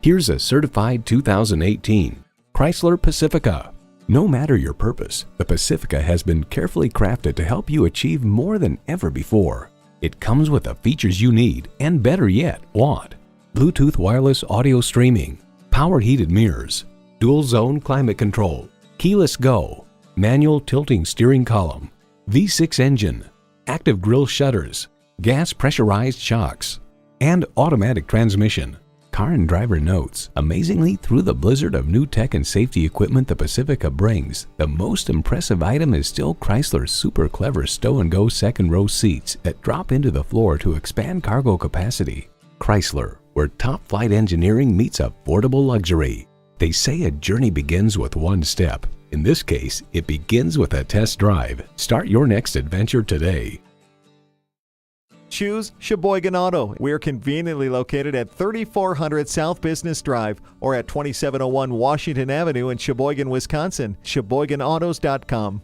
Here's a certified 2018 Chrysler Pacifica. No matter your purpose, the Pacifica has been carefully crafted to help you achieve more than ever before. It comes with the features you need and, better yet, want. Bluetooth wireless audio streaming, power heated mirrors, dual zone climate control, keyless go, manual tilting steering column, V6 engine, active grille shutters, gas pressurized shocks, and automatic transmission. Car and Driver notes, amazingly, through the blizzard of new tech and safety equipment the Pacifica brings, the most impressive item is still Chrysler's super clever stow-and-go second row seats that drop into the floor to expand cargo capacity. Chrysler, where top-flight engineering meets affordable luxury. They say a journey begins with one step. In this case, it begins with a test drive. Start your next adventure today. Choose Sheboygan Auto. We're conveniently located at 3400 South Business Drive or at 2701 Washington Avenue in Sheboygan, Wisconsin. SheboyganAutos.com.